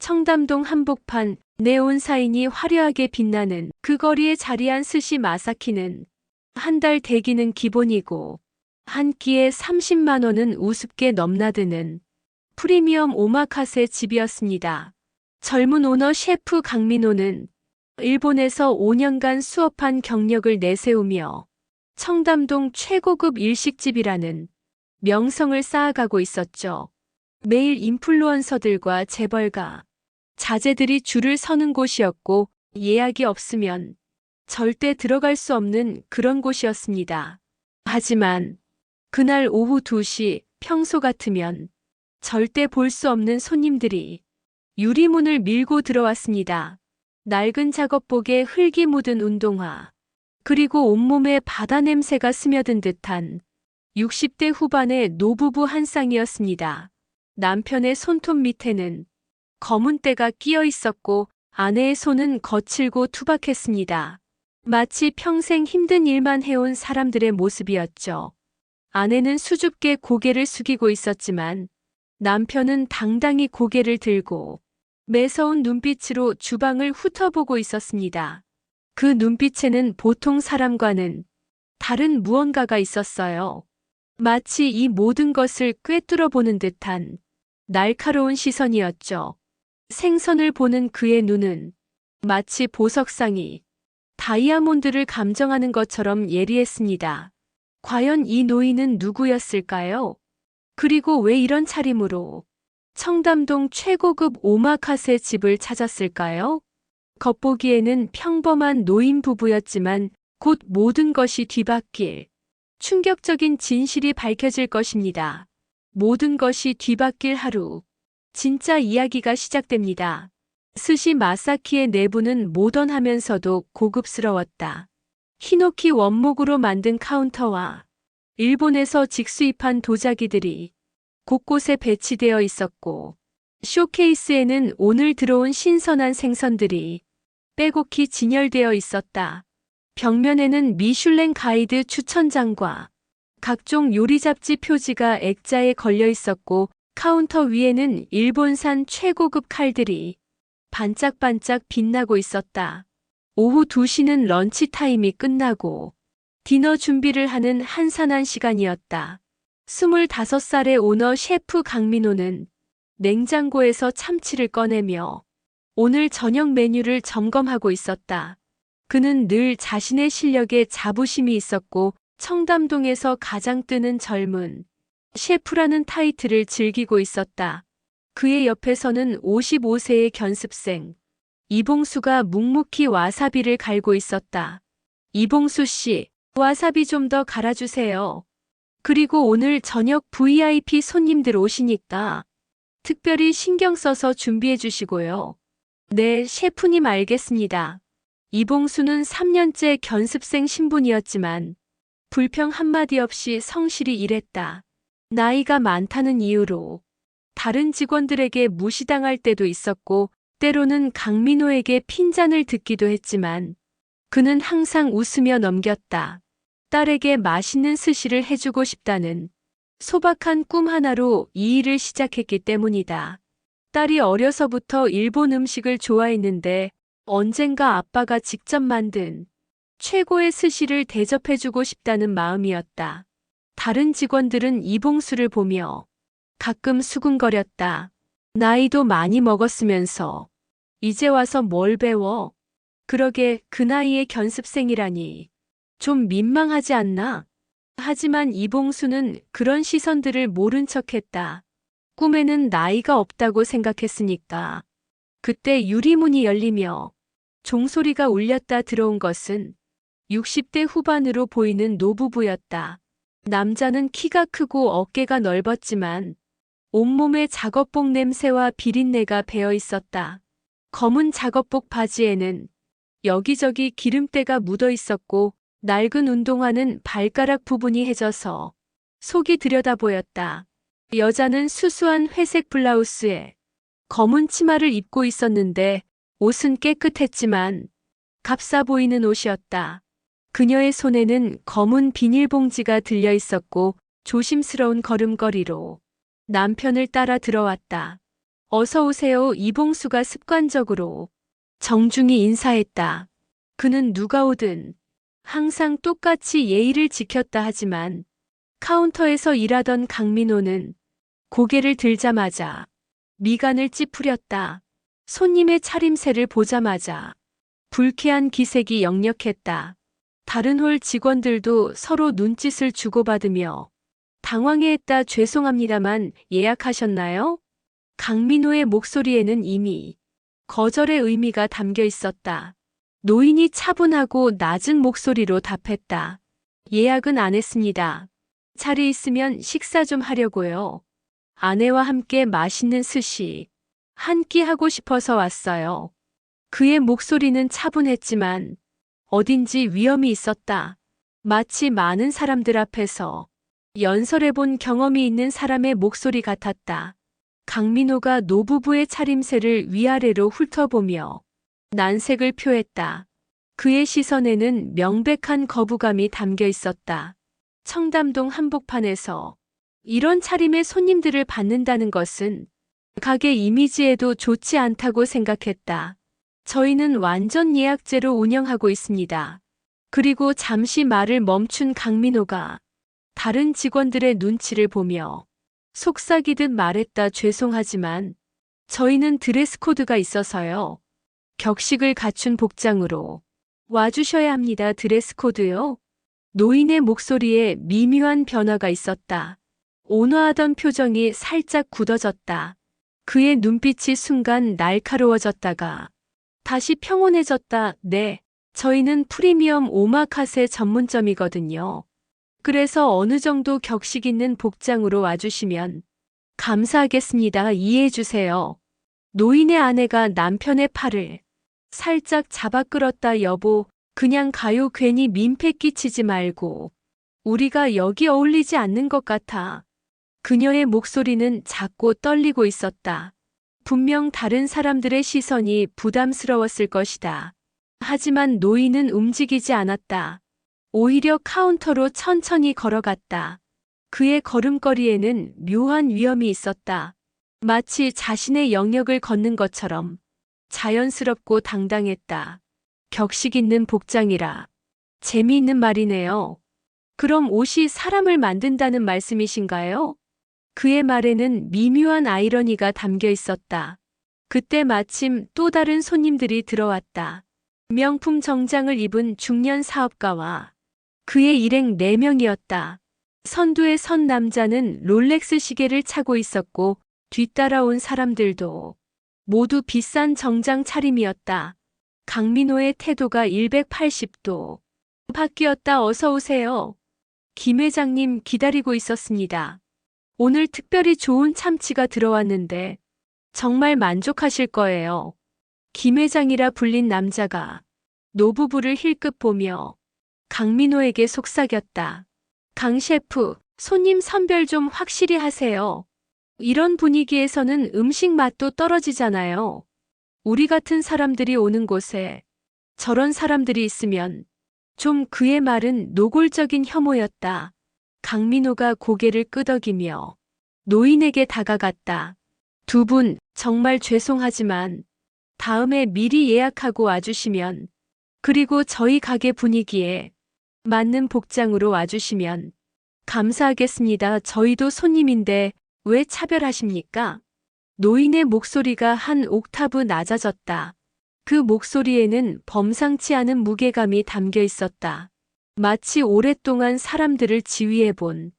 청담동 한복판 네온 사인이 화려하게 빛나는 그 거리에 자리한 스시 마사키는 한 달 대기는 기본이고 한 끼에 30만 원은 우습게 넘나드는 프리미엄 오마카세 집이었습니다. 젊은 오너 셰프 강민호는 일본에서 5년간 수업한 경력을 내세우며 청담동 최고급 일식집이라는 명성을 쌓아가고 있었죠. 매일 인플루언서들과 재벌가, 자제들이 줄을 서는 곳이었고 예약이 없으면 절대 들어갈 수 없는 그런 곳이었습니다. 하지만 그날 오후 2시 평소 같으면 절대 볼 수 없는 손님들이 유리문을 밀고 들어왔습니다. 낡은 작업복에 흙이 묻은 운동화, 그리고 온몸에 바다 냄새가 스며든 듯한 60대 후반의 노부부 한 쌍이었습니다. 남편의 손톱 밑에는 검은 때가 끼어 있었고 아내의 손은 거칠고 투박했습니다. 마치 평생 힘든 일만 해온 사람들의 모습이었죠. 아내는 수줍게 고개를 숙이고 있었지만 남편은 당당히 고개를 들고 매서운 눈빛으로 주방을 훑어보고 있었습니다. 그 눈빛에는 보통 사람과는 다른 무언가가 있었어요. 마치 이 모든 것을 꿰뚫어 보는 듯한 날카로운 시선이었죠. 생선을 보는 그의 눈은 마치 보석상이 다이아몬드를 감정하는 것처럼 예리했습니다. 과연 이 노인은 누구였을까요? 그리고 왜 이런 차림으로 청담동 최고급 오마카세 집을 찾았을까요? 겉보기에는 평범한 노인 부부였지만 곧 모든 것이 뒤바뀔 충격적인 진실이 밝혀질 것입니다. 모든 것이 뒤바뀔 하루. 진짜 이야기가 시작됩니다. 스시 마사키의 내부는 모던하면서도 고급스러웠다. 히노키 원목으로 만든 카운터와 일본에서 직수입한 도자기들이 곳곳에 배치되어 있었고 쇼케이스에는 오늘 들어온 신선한 생선들이 빼곡히 진열되어 있었다. 벽면에는 미슐랭 가이드 추천장과 각종 요리 잡지 표지가 액자에 걸려 있었고 카운터 위에는 일본산 최고급 칼들이 반짝반짝 빛나고 있었다. 오후 2시는 런치타임이 끝나고 디너 준비를 하는 한산한 시간이었다. 25살의 오너 셰프 강민호는 냉장고에서 참치를 꺼내며 오늘 저녁 메뉴를 점검하고 있었다. 그는 늘 자신의 실력에 자부심이 있었고 청담동에서 가장 뜨는 젊은 셰프라는 타이틀을 즐기고 있었다. 그의 옆에서는 55세의 견습생 이봉수가 묵묵히 와사비를 갈고 있었다. 이봉수 씨, 와사비 좀 더 갈아주세요. 그리고 오늘 저녁 VIP 손님들 오시니까 특별히 신경 써서 준비해 주시고요. 네, 셰프님 알겠습니다. 이봉수는 3년째 견습생 신분이었지만 불평 한마디 없이 성실히 일했다. 나이가 많다는 이유로 다른 직원들에게 무시당할 때도 있었고 때로는 강민호에게 핀잔을 듣기도 했지만 그는 항상 웃으며 넘겼다. 딸에게 맛있는 스시를 해주고 싶다는 소박한 꿈 하나로 이 일을 시작했기 때문이다. 딸이 어려서부터 일본 음식을 좋아했는데 언젠가 아빠가 직접 만든 최고의 스시를 대접해주고 싶다는 마음이었다. 다른 직원들은 이봉수를 보며 가끔 수군거렸다. 나이도 많이 먹었으면서 이제 와서 뭘 배워? 그러게 그 나이에 견습생이라니 좀 민망하지 않나? 하지만 이봉수는 그런 시선들을 모른 척했다. 꿈에는 나이가 없다고 생각했으니까. 그때 유리문이 열리며 종소리가 울렸다 들어온 것은 60대 후반으로 보이는 노부부였다. 남자는 키가 크고 어깨가 넓었지만 온몸에 작업복 냄새와 비린내가 배어 있었다. 검은 작업복 바지에는 여기저기 기름때가 묻어 있었고 낡은 운동화는 발가락 부분이 해져서 속이 들여다 보였다. 여자는 수수한 회색 블라우스에 검은 치마를 입고 있었는데 옷은 깨끗했지만 값싸 보이는 옷이었다. 그녀의 손에는 검은 비닐봉지가 들려 있었고 조심스러운 걸음걸이로 남편을 따라 들어왔다. 어서 오세요. 이봉수가 습관적으로 정중히 인사했다. 그는 누가 오든 항상 똑같이 예의를 지켰다 하지만 카운터에서 일하던 강민호는 고개를 들자마자 미간을 찌푸렸다. 손님의 차림새를 보자마자 불쾌한 기색이 역력했다. 다른 홀 직원들도 서로 눈짓을 주고받으며 당황해했다. 죄송합니다만 예약하셨나요? 강민호의 목소리에는 이미 거절의 의미가 담겨 있었다. 노인이 차분하고 낮은 목소리로 답했다. 예약은 안 했습니다. 자리 있으면 식사 좀 하려고요. 아내와 함께 맛있는 스시 한 끼 하고 싶어서 왔어요. 그의 목소리는 차분했지만 어딘지 위험이 있었다. 마치 많은 사람들 앞에서 연설해본 경험이 있는 사람의 목소리 같았다. 강민호가 노부부의 차림새를 위아래로 훑어보며 난색을 표했다. 그의 시선에는 명백한 거부감이 담겨 있었다. 청담동 한복판에서 이런 차림의 손님들을 받는다는 것은 가게 이미지에도 좋지 않다고 생각했다. 저희는 완전 예약제로 운영하고 있습니다. 그리고 잠시 말을 멈춘 강민호가 다른 직원들의 눈치를 보며 속삭이듯 말했다. 죄송하지만 저희는 드레스 코드가 있어서요. 격식을 갖춘 복장으로 와주셔야 합니다. 드레스 코드요? 노인의 목소리에 미묘한 변화가 있었다. 온화하던 표정이 살짝 굳어졌다. 그의 눈빛이 순간 날카로워졌다가 다시 평온해졌다. 네, 저희는 프리미엄 오마카세 전문점이거든요. 그래서 어느 정도 격식 있는 복장으로 와주시면 감사하겠습니다. 이해해주세요. 노인의 아내가 남편의 팔을 살짝 잡아 끌었다. 여보, 그냥 가요. 괜히 민폐 끼치지 말고. 우리가 여기 어울리지 않는 것 같아. 그녀의 목소리는 작고 떨리고 있었다. 분명 다른 사람들의 시선이 부담스러웠을 것이다. 하지만 노인은 움직이지 않았다. 오히려 카운터로 천천히 걸어갔다. 그의 걸음걸이에는 묘한 위험이 있었다. 마치 자신의 영역을 걷는 것처럼 자연스럽고 당당했다. 격식 있는 복장이라 재미있는 말이네요. 그럼 옷이 사람을 만든다는 말씀이신가요? 그의 말에는 미묘한 아이러니가 담겨 있었다. 그때 마침 또 다른 손님들이 들어왔다. 명품 정장을 입은 중년 사업가와 그의 일행 4명이었다. 선두에 선 남자는 롤렉스 시계를 차고 있었고 뒤따라온 사람들도 모두 비싼 정장 차림이었다. 강민호의 태도가 180도 바뀌었다. 어서 오세요. 김 회장님 기다리고 있었습니다. 오늘 특별히 좋은 참치가 들어왔는데 정말 만족하실 거예요. 김 회장이라 불린 남자가 노부부를 힐끗 보며 강민호에게 속삭였다. 강 셰프, 손님 선별 좀 확실히 하세요. 이런 분위기에서는 음식 맛도 떨어지잖아요. 우리 같은 사람들이 오는 곳에 저런 사람들이 있으면 좀. 그의 말은 노골적인 혐오였다. 강민호가 고개를 끄덕이며 노인에게 다가갔다. 두 분 정말 죄송하지만 다음에 미리 예약하고 와주시면, 그리고 저희 가게 분위기에 맞는 복장으로 와주시면 감사하겠습니다. 저희도 손님인데 왜 차별하십니까? 노인의 목소리가 한 옥타브 낮아졌다. 그 목소리에는 범상치 않은 무게감이 담겨 있었다. 마치 오랫동안 사람들을 지휘해본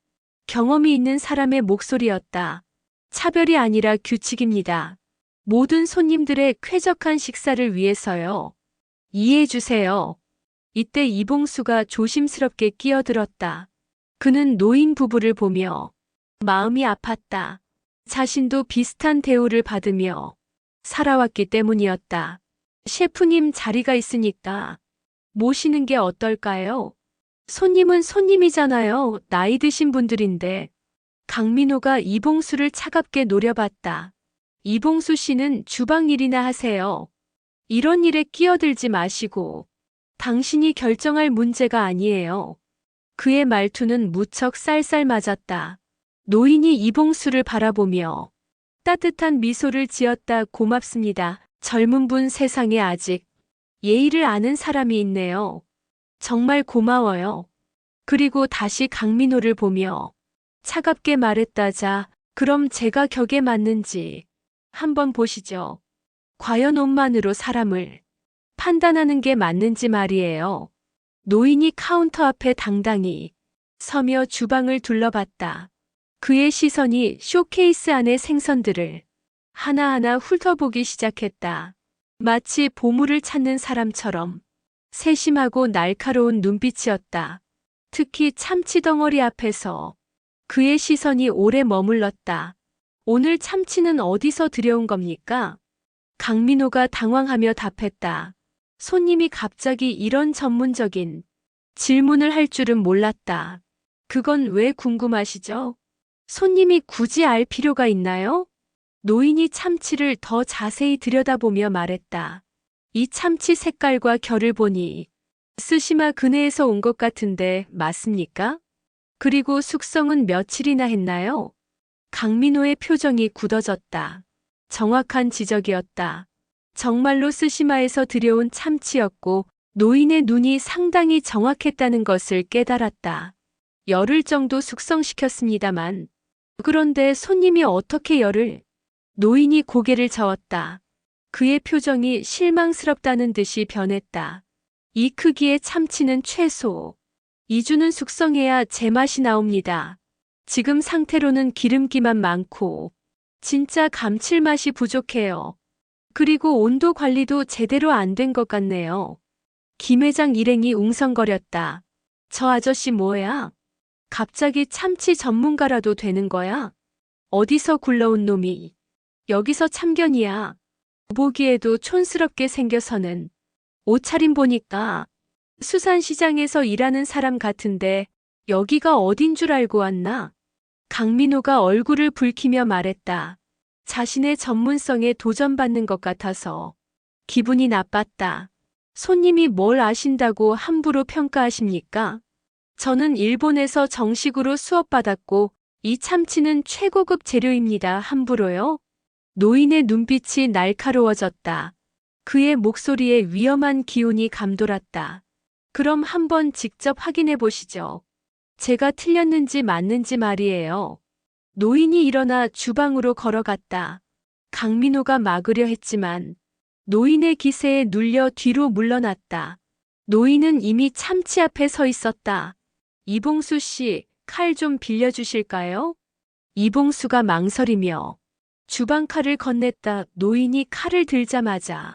경험이 있는 사람의 목소리였다. 차별이 아니라 규칙입니다. 모든 손님들의 쾌적한 식사를 위해서요. 이해해주세요. 이때 이봉수가 조심스럽게 끼어들었다. 그는 노인 부부를 보며 마음이 아팠다. 자신도 비슷한 대우를 받으며 살아왔기 때문이었다. 셰프님 자리가 있으니까 모시는 게 어떨까요? 손님은 손님이잖아요. 나이 드신 분들인데. 강민호가 이봉수를 차갑게 노려봤다. 이봉수 씨는 주방 일이나 하세요. 이런 일에 끼어들지 마시고. 당신이 결정할 문제가 아니에요. 그의 말투는 무척 쌀쌀맞았다. 노인이 이봉수를 바라보며 따뜻한 미소를 지었다. 고맙습니다. 젊은 분 세상에 아직 예의를 아는 사람이 있네요. 정말 고마워요. 그리고 다시 강민호를 보며 차갑게 말했다. 자, 그럼 제가 격에 맞는지 한번 보시죠. 과연 옷만으로 사람을 판단하는 게 맞는지 말이에요. 노인이 카운터 앞에 당당히 서며 주방을 둘러봤다. 그의 시선이 쇼케이스 안의 생선들을 하나하나 훑어보기 시작했다. 마치 보물을 찾는 사람처럼 세심하고 날카로운 눈빛이었다. 특히 참치 덩어리 앞에서 그의 시선이 오래 머물렀다. 오늘 참치는 어디서 들여온 겁니까? 강민호가 당황하며 답했다. 손님이 갑자기 이런 전문적인 질문을 할 줄은 몰랐다. 그건 왜 궁금하시죠? 손님이 굳이 알 필요가 있나요? 노인이 참치를 더 자세히 들여다보며 말했다. 이 참치 색깔과 결을 보니 스시마 근해에서 온 것 같은데 맞습니까? 그리고 숙성은 며칠이나 했나요? 강민호의 표정이 굳어졌다. 정확한 지적이었다. 정말로 스시마에서 들여온 참치였고 노인의 눈이 상당히 정확했다는 것을 깨달았다. 열흘 정도 숙성시켰습니다만. 그런데 손님이 어떻게 열을? 노인이 고개를 저었다. 그의 표정이 실망스럽다는 듯이 변했다. 이 크기의 참치는 최소 2주는 숙성해야 제맛이 나옵니다. 지금 상태로는 기름기만 많고 진짜 감칠맛이 부족해요. 그리고 온도 관리도 제대로 안 된 것 같네요. 김 회장 일행이 웅성거렸다. 저 아저씨 뭐야? 갑자기 참치 전문가라도 되는 거야? 어디서 굴러온 놈이? 여기서 참견이야. 보기에도 촌스럽게 생겨서는 옷차림 보니까 수산시장에서 일하는 사람 같은데 여기가 어딘 줄 알고 왔나? 강민호가 얼굴을 붉히며 말했다. 자신의 전문성에 도전받는 것 같아서 기분이 나빴다. 손님이 뭘 아신다고 함부로 평가하십니까? 저는 일본에서 정식으로 수업받았고 이 참치는 최고급 재료입니다. 함부로요? 노인의 눈빛이 날카로워졌다. 그의 목소리에 위험한 기운이 감돌았다. 그럼 한번 직접 확인해 보시죠. 제가 틀렸는지 맞는지 말이에요. 노인이 일어나 주방으로 걸어갔다. 강민호가 막으려 했지만 노인의 기세에 눌려 뒤로 물러났다. 노인은 이미 참치 앞에 서 있었다. 이봉수 씨, 칼 좀 빌려주실까요? 이봉수가 망설이며 주방 칼을 건넸다. 노인이 칼을 들자마자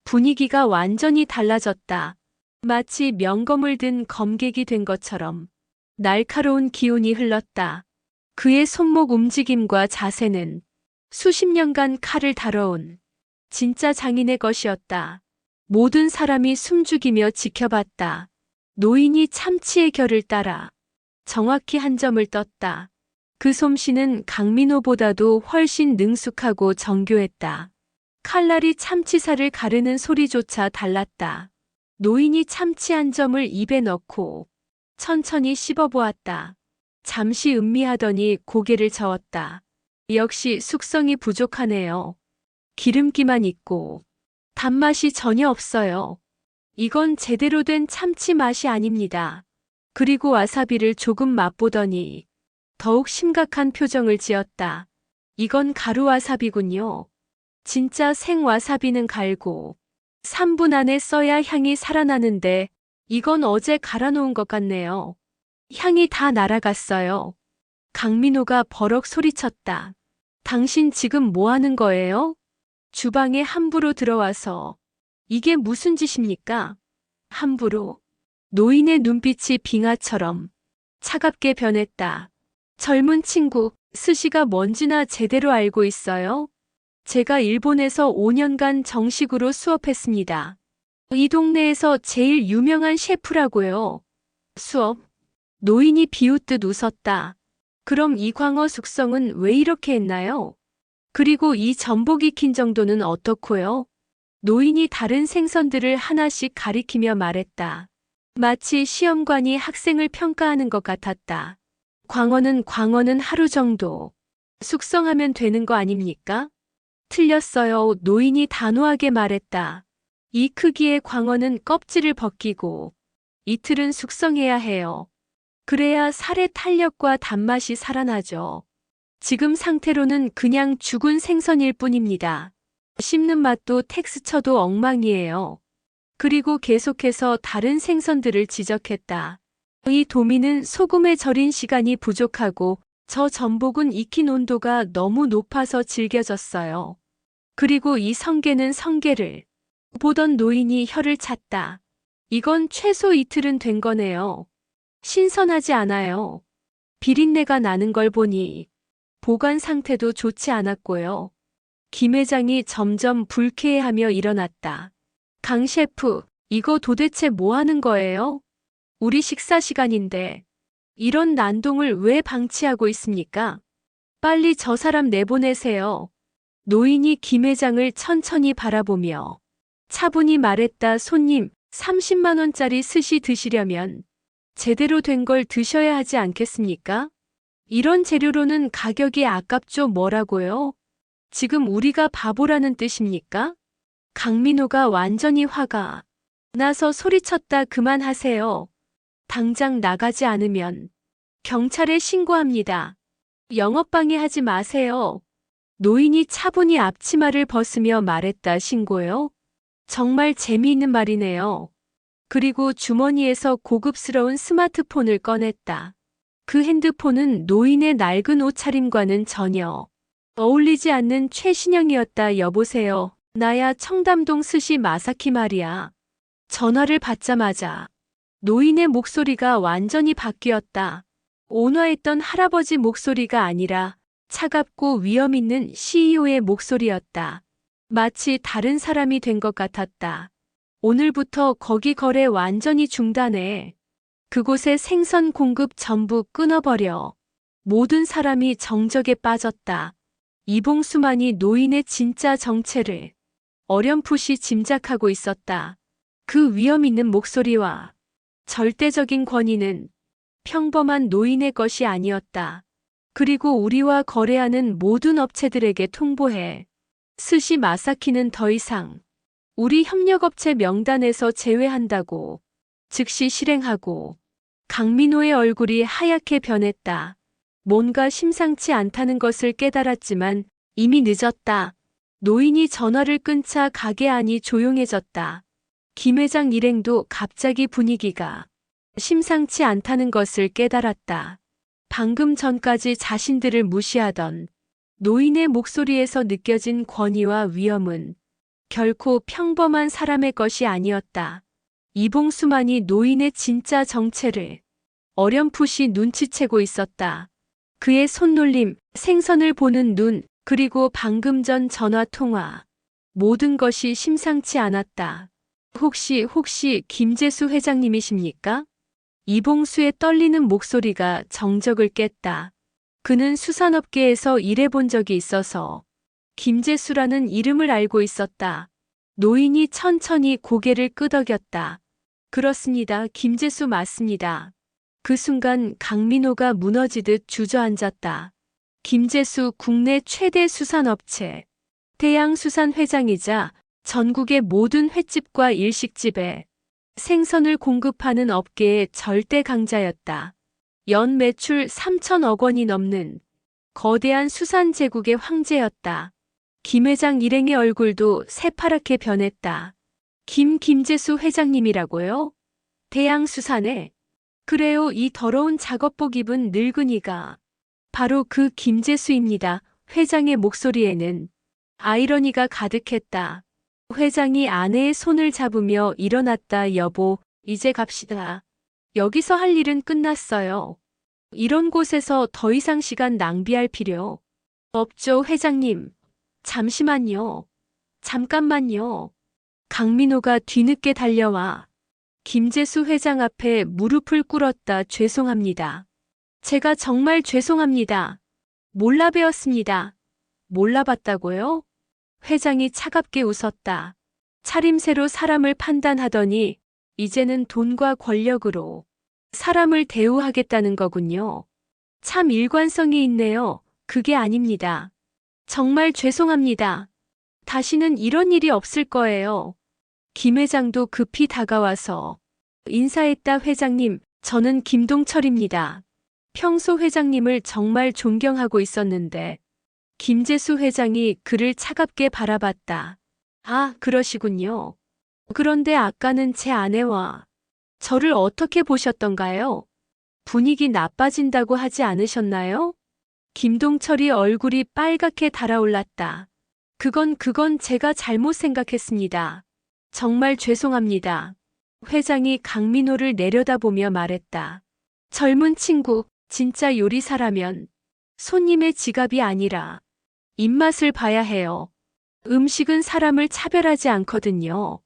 분위기가 완전히 달라졌다. 마치 명검을 든 검객이 된 것처럼 날카로운 기운이 흘렀다. 그의 손목 움직임과 자세는 수십 년간 칼을 다뤄온 진짜 장인의 것이었다. 모든 사람이 숨죽이며 지켜봤다. 노인이 참치의 결을 따라 정확히 한 점을 떴다. 그 솜씨는 강민호보다도 훨씬 능숙하고 정교했다. 칼날이 참치살을 가르는 소리조차 달랐다. 노인이 참치 한 점을 입에 넣고 천천히 씹어보았다. 잠시 음미하더니 고개를 저었다. 역시 숙성이 부족하네요. 기름기만 있고 단맛이 전혀 없어요. 이건 제대로 된 참치 맛이 아닙니다. 그리고 와사비를 조금 맛보더니 더욱 심각한 표정을 지었다. 이건 가루 와사비군요. 진짜 생 와사비는 갈고 3분 안에 써야 향이 살아나는데 이건 어제 갈아놓은 것 같네요. 향이 다 날아갔어요. 강민호가 버럭 소리쳤다. 당신 지금 뭐 하는 거예요? 주방에 함부로 들어와서. 이게 무슨 짓입니까? 함부로. 노인의 눈빛이 빙하처럼 차갑게 변했다. 젊은 친구, 스시가 뭔지나 제대로 알고 있어요? 제가 일본에서 5년간 정식으로 수업했습니다. 이 동네에서 제일 유명한 셰프라고요. 수업? 노인이 비웃듯 웃었다. 그럼 이 광어 숙성은 왜 이렇게 했나요? 그리고 이 전복 익힌 정도는 어떻고요? 노인이 다른 생선들을 하나씩 가리키며 말했다. 마치 시험관이 학생을 평가하는 것 같았다. 광어는 하루 정도, 숙성하면 되는 거 아닙니까? 틀렸어요. 노인이 단호하게 말했다. 이 크기의 광어는 껍질을 벗기고 이틀은 숙성해야 해요. 그래야 살의 탄력과 단맛이 살아나죠. 지금 상태로는 그냥 죽은 생선일 뿐입니다. 씹는 맛도 텍스처도 엉망이에요. 그리고 계속해서 다른 생선들을 지적했다. 이 도미는 소금에 절인 시간이 부족하고 저 전복은 익힌 온도가 너무 높아서 질겨졌어요. 그리고 이 성게는 성게를 보던 노인이 혀를 찼다. 이건 최소 이틀은 된 거네요. 신선하지 않아요. 비린내가 나는 걸 보니 보관 상태도 좋지 않았고요. 김 회장이 점점 불쾌해하며 일어났다. 강 셰프, 이거 도대체 뭐 하는 거예요? 우리 식사 시간인데 이런 난동을 왜 방치하고 있습니까? 빨리 저 사람 내보내세요. 노인이 김 회장을 천천히 바라보며 차분히 말했다. 손님, 30만 원짜리 스시 드시려면 제대로 된 걸 드셔야 하지 않겠습니까? 이런 재료로는 가격이 아깝죠. 뭐라고요? 지금 우리가 바보라는 뜻입니까? 강민호가 완전히 화가 나서 소리쳤다. 그만하세요. 당장 나가지 않으면 경찰에 신고합니다. 영업방해하지 마세요. 노인이 차분히 앞치마를 벗으며 말했다. 신고요? 정말 재미있는 말이네요. 그리고 주머니에서 고급스러운 스마트폰을 꺼냈다. 그 핸드폰은 노인의 낡은 옷차림과는 전혀 어울리지 않는 최신형이었다. 여보세요. 나야 청담동 스시 마사키 말이야. 전화를 받자마자 노인의 목소리가 완전히 바뀌었다. 온화했던 할아버지 목소리가 아니라 차갑고 위험 있는 CEO의 목소리였다. 마치 다른 사람이 된 것 같았다. 오늘부터 거기 거래 완전히 중단해. 그곳의 생선 공급 전부 끊어버려. 모든 사람이 정적에 빠졌다. 이봉수만이 노인의 진짜 정체를 어렴풋이 짐작하고 있었다. 그 위험 있는 목소리와 절대적인 권위는 평범한 노인의 것이 아니었다. 그리고 우리와 거래하는 모든 업체들에게 통보해. 스시 마사키는 더 이상 우리 협력업체 명단에서 제외한다고 즉시 실행하고. 강민호의 얼굴이 하얗게 변했다. 뭔가 심상치 않다는 것을 깨달았지만 이미 늦었다. 노인이 전화를 끊자 가게 안이 조용해졌다. 김 회장 일행도 갑자기 분위기가 심상치 않다는 것을 깨달았다. 방금 전까지 자신들을 무시하던 노인의 목소리에서 느껴진 권위와 위험은 결코 평범한 사람의 것이 아니었다. 이봉수만이 노인의 진짜 정체를 어렴풋이 눈치채고 있었다. 그의 손놀림, 생선을 보는 눈, 그리고 방금 전 전화 통화. 모든 것이 심상치 않았다. 혹시 김재수 회장님이십니까? 이봉수의 떨리는 목소리가 정적을 깼다. 그는 수산업계에서 일해본 적이 있어서 김재수라는 이름을 알고 있었다. 노인이 천천히 고개를 끄덕였다. 그렇습니다. 김재수 맞습니다. 그 순간 강민호가 무너지듯 주저앉았다. 김재수 국내 최대 수산업체 대양수산 회장이자 전국의 모든 횟집과 일식집에 생선을 공급하는 업계의 절대 강자였다. 연 매출 3천억 원이 넘는 거대한 수산 제국의 황제였다. 김 회장 일행의 얼굴도 새파랗게 변했다. 김재수 회장님이라고요? 대양수산에? 그래요. 이 더러운 작업복 입은 늙은이가 바로 그 김재수입니다. 회장의 목소리에는 아이러니가 가득했다. 회장이 아내의 손을 잡으며 일어났다. 여보, 이제 갑시다. 여기서 할 일은 끝났어요. 이런 곳에서 더 이상 시간 낭비할 필요 없죠. 회장님. 잠시만요. 잠깐만요. 강민호가 뒤늦게 달려와 김재수 회장 앞에 무릎을 꿇었다. 죄송합니다. 제가 정말 죄송합니다. 몰라 배웠습니다. 몰라봤다고요? 회장이 차갑게 웃었다. 차림새로 사람을 판단하더니 이제는 돈과 권력으로 사람을 대우하겠다는 거군요. 참 일관성이 있네요. 그게 아닙니다. 정말 죄송합니다. 다시는 이런 일이 없을 거예요. 김 회장도 급히 다가와서 인사했다. 회장님, 저는 김동철입니다. 평소 회장님을 정말 존경하고 있었는데 김재수 회장이 그를 차갑게 바라봤다. 아, 그러시군요. 그런데 아까는 제 아내와 저를 어떻게 보셨던가요? 분위기 나빠진다고 하지 않으셨나요? 김동철이 얼굴이 빨갛게 달아올랐다. 그건 제가 잘못 생각했습니다. 정말 죄송합니다. 회장이 강민호를 내려다보며 말했다. 젊은 친구, 진짜 요리사라면 손님의 지갑이 아니라 입맛을 봐야 해요. 음식은 사람을 차별하지 않거든요.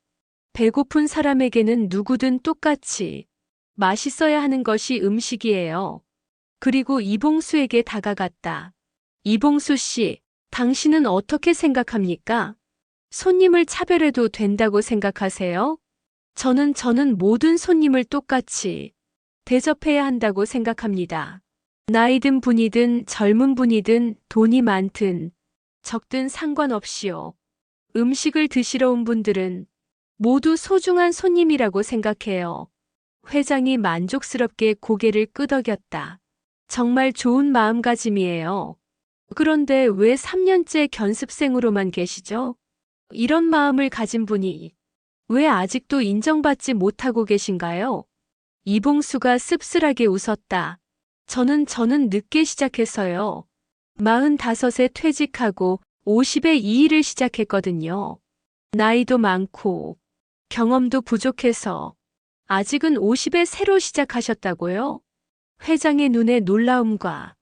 배고픈 사람에게는 누구든 똑같이 맛있어야 하는 것이 음식이에요. 그리고 이봉수에게 다가갔다. 이봉수 씨, 당신은 어떻게 생각합니까? 손님을 차별해도 된다고 생각하세요? 저는 모든 손님을 똑같이 대접해야 한다고 생각합니다. 나이든 분이든 젊은 분이든 돈이 많든 적든 상관없이요. 음식을 드시러 온 분들은 모두 소중한 손님이라고 생각해요. 회장이 만족스럽게 고개를 끄덕였다. 정말 좋은 마음가짐이에요. 그런데 왜 3년째 견습생으로만 계시죠? 이런 마음을 가진 분이 왜 아직도 인정받지 못하고 계신가요? 이봉수가 씁쓸하게 웃었다. 저는 늦게 시작해서요. 45에 퇴직하고 50에 이 일을 시작했거든요. 나이도 많고 경험도 부족해서 아직은 50에 새로 시작하셨다고요? 회장의 눈에 놀라움과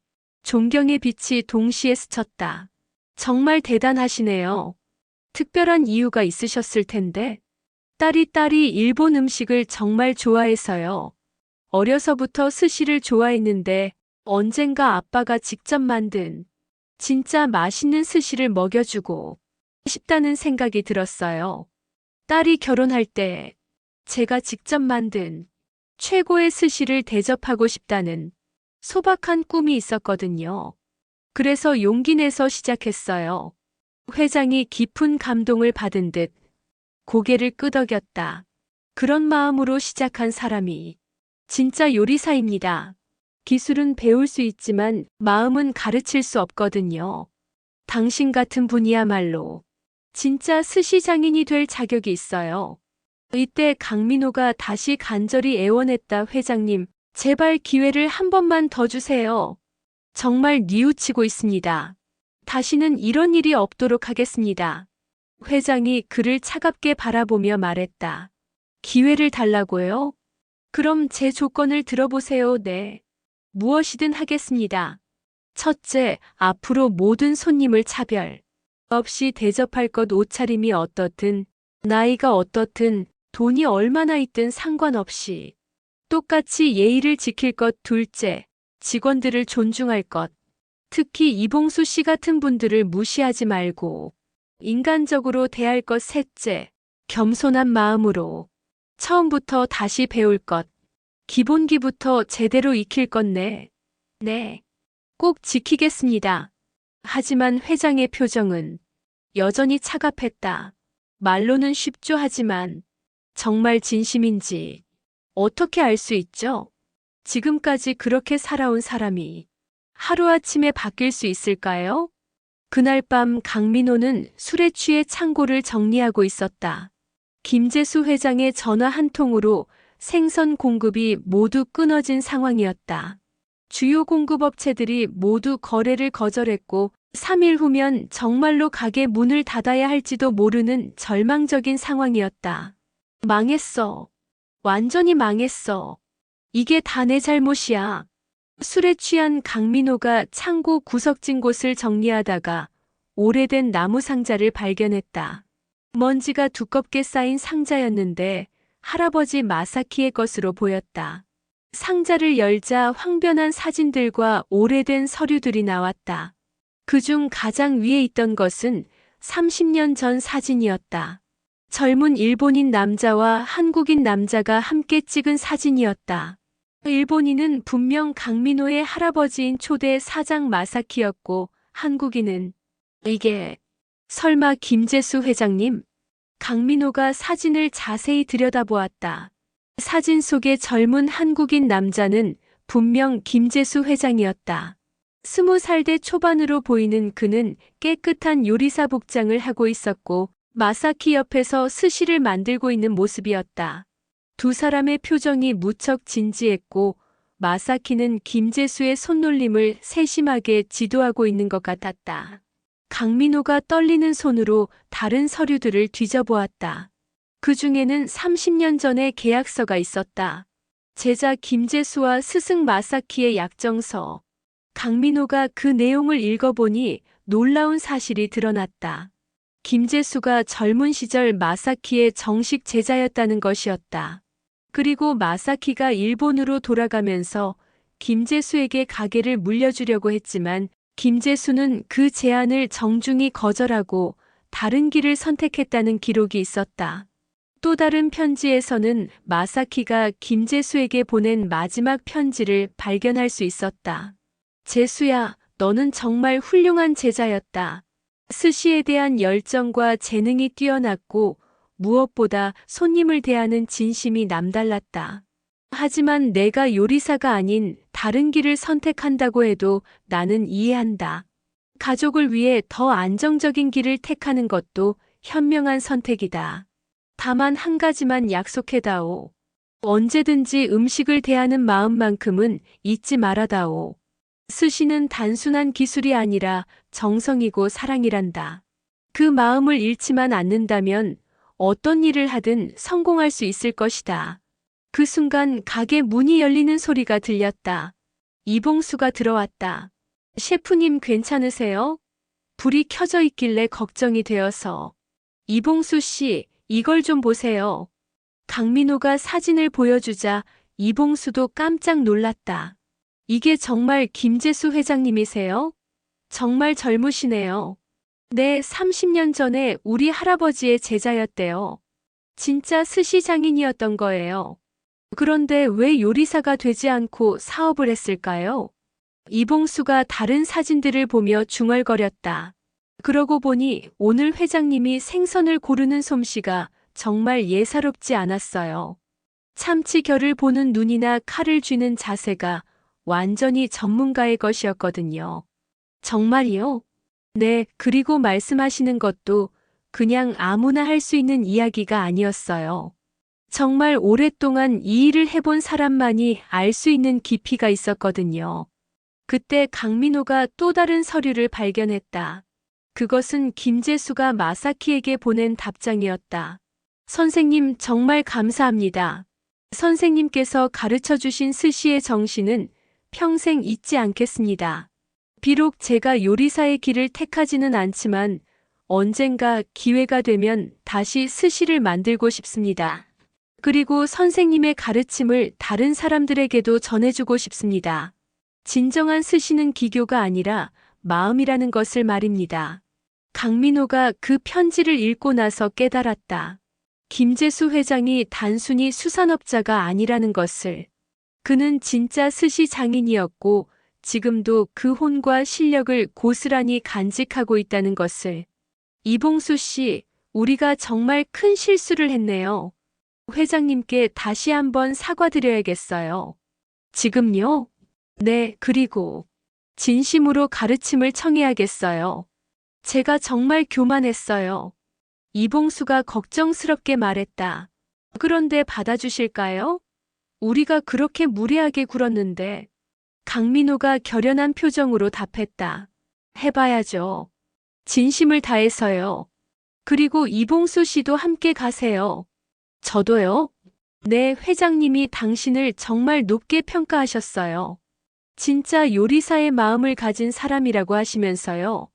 존경의 빛이 동시에 스쳤다. 정말 대단하시네요. 특별한 이유가 있으셨을 텐데. 딸이 일본 음식을 정말 좋아해서요. 어려서부터 스시를 좋아했는데 언젠가 아빠가 직접 만든 진짜 맛있는 스시를 먹여주고 싶다는 생각이 들었어요. 딸이 결혼할 때 제가 직접 만든 최고의 스시를 대접하고 싶다는 소박한 꿈이 있었거든요. 그래서 용기 내서 시작했어요. 회장이 깊은 감동을 받은 듯 고개를 끄덕였다. 그런 마음으로 시작한 사람이 진짜 요리사입니다. 기술은 배울 수 있지만 마음은 가르칠 수 없거든요. 당신 같은 분이야말로 진짜 스시 장인이 될 자격이 있어요. 이때 강민호가 다시 간절히 애원했다. 회장님, 제발 기회를 한 번만 더 주세요. 정말 뉘우치고 있습니다. 다시는 이런 일이 없도록 하겠습니다. 회장이 그를 차갑게 바라보며 말했다. 기회를 달라고요? 그럼 제 조건을 들어보세요. 네. 무엇이든 하겠습니다. 첫째, 앞으로 모든 손님을 차별 없이 대접할 것. 옷차림이 어떻든, 나이가 어떻든, 돈이 얼마나 있든 상관없이 똑같이 예의를 지킬 것. 둘째, 직원들을 존중할 것. 특히 이봉수 씨 같은 분들을 무시하지 말고 인간적으로 대할 것. 셋째, 겸손한 마음으로 처음부터 다시 배울 것. 기본기부터 제대로 익힐 것. 네. 꼭 지키겠습니다. 하지만 회장의 표정은 여전히 차갑했다. 말로는 쉽죠. 하지만 정말 진심인지 어떻게 알 수 있죠? 지금까지 그렇게 살아온 사람이 하루아침에 바뀔 수 있을까요? 그날 밤 강민호는 술에 취해 창고를 정리하고 있었다. 김재수 회장의 전화 한 통으로 생선 공급이 모두 끊어진 상황이었다. 주요 공급업체들이 모두 거래를 거절했고 3일 후면 정말로 가게 문을 닫아야 할지도 모르는 절망적인 상황이었다. 망했어. 완전히 망했어. 이게 다 내 잘못이야. 술에 취한 강민호가 창고 구석진 곳을 정리하다가 오래된 나무 상자를 발견했다. 먼지가 두껍게 쌓인 상자였는데 할아버지 마사키의 것으로 보였다. 상자를 열자 황변한 사진들과 오래된 서류들이 나왔다. 그중 가장 위에 있던 것은 30년 전 사진이었다. 젊은 일본인 남자와 한국인 남자가 함께 찍은 사진이었다. 일본인은 분명 강민호의 할아버지인 초대 사장 마사키였고 한국인은 이게 설마 김재수 회장님? 강민호가 사진을 자세히 들여다보았다. 사진 속의 젊은 한국인 남자는 분명 김재수 회장이었다. 20살 초반으로 보이는 그는 깨끗한 요리사 복장을 하고 있었고 마사키 옆에서 스시를 만들고 있는 모습이었다. 두 사람의 표정이 무척 진지했고 마사키는 김재수의 손놀림을 세심하게 지도하고 있는 것 같았다. 강민호가 떨리는 손으로 다른 서류들을 뒤져보았다. 그 중에는 30년 전의 계약서가 있었다. 제자 김재수와 스승 마사키의 약정서. 강민호가 그 내용을 읽어보니 놀라운 사실이 드러났다. 김재수가 젊은 시절 마사키의 정식 제자였다는 것이었다. 그리고 마사키가 일본으로 돌아가면서 김재수에게 가게를 물려주려고 했지만 김재수는 그 제안을 정중히 거절하고 다른 길을 선택했다는 기록이 있었다. 또 다른 편지에서는 마사키가 김재수에게 보낸 마지막 편지를 발견할 수 있었다. 재수야, 너는 정말 훌륭한 제자였다. 스시에 대한 열정과 재능이 뛰어났고 무엇보다 손님을 대하는 진심이 남달랐다. 하지만 내가 요리사가 아닌 다른 길을 선택한다고 해도 나는 이해한다. 가족을 위해 더 안정적인 길을 택하는 것도 현명한 선택이다. 다만 한 가지만 약속해다오. 언제든지 음식을 대하는 마음만큼은 잊지 말아다오. 스시는 단순한 기술이 아니라 정성이고 사랑이란다. 그 마음을 잃지만 않는다면 어떤 일을 하든 성공할 수 있을 것이다. 그 순간 가게 문이 열리는 소리가 들렸다. 이봉수가 들어왔다. 셰프님 괜찮으세요? 불이 켜져 있길래 걱정이 되어서. 이봉수 씨, 이걸 좀 보세요. 강민호가 사진을 보여주자 이봉수도 깜짝 놀랐다. 이게 정말 김재수 회장님이세요? 정말 젊으시네요. 네, 30년 전에 우리 할아버지의 제자였대요. 진짜 스시 장인이었던 거예요. 그런데 왜 요리사가 되지 않고 사업을 했을까요? 이봉수가 다른 사진들을 보며 중얼거렸다. 그러고 보니 오늘 회장님이 생선을 고르는 솜씨가 정말 예사롭지 않았어요. 참치 결을 보는 눈이나 칼을 쥐는 자세가 완전히 전문가의 것이었거든요. 정말이요? 네, 그리고 말씀하시는 것도 그냥 아무나 할 수 있는 이야기가 아니었어요. 정말 오랫동안 이 일을 해본 사람만이 알 수 있는 깊이가 있었거든요. 그때 강민호가 또 다른 서류를 발견했다. 그것은 김재수가 마사키에게 보낸 답장이었다. 선생님 정말 감사합니다. 선생님께서 가르쳐 주신 스시의 정신은 평생 잊지 않겠습니다. 비록 제가 요리사의 길을 택하지는 않지만 언젠가 기회가 되면 다시 스시를 만들고 싶습니다. 그리고 선생님의 가르침을 다른 사람들에게도 전해주고 싶습니다. 진정한 스시는 기교가 아니라 마음이라는 것을 말입니다. 강민호가 그 편지를 읽고 나서 깨달았다. 김재수 회장이 단순히 수산업자가 아니라는 것을. 그는 진짜 스시 장인이었고 지금도 그 혼과 실력을 고스란히 간직하고 있다는 것을. 이봉수 씨, 우리가 정말 큰 실수를 했네요. 회장님께 다시 한번 사과드려야겠어요. 지금요? 네, 그리고 진심으로 가르침을 청해야겠어요. 제가 정말 교만했어요. 이봉수가 걱정스럽게 말했다. 그런데 받아주실까요? 우리가 그렇게 무례하게 굴었는데. 강민호가 결연한 표정으로 답했다. 해봐야죠. 진심을 다해서요. 그리고 이봉수 씨도 함께 가세요. 저도요? 네, 회장님이 당신을 정말 높게 평가하셨어요. 진짜 요리사의 마음을 가진 사람이라고 하시면서요.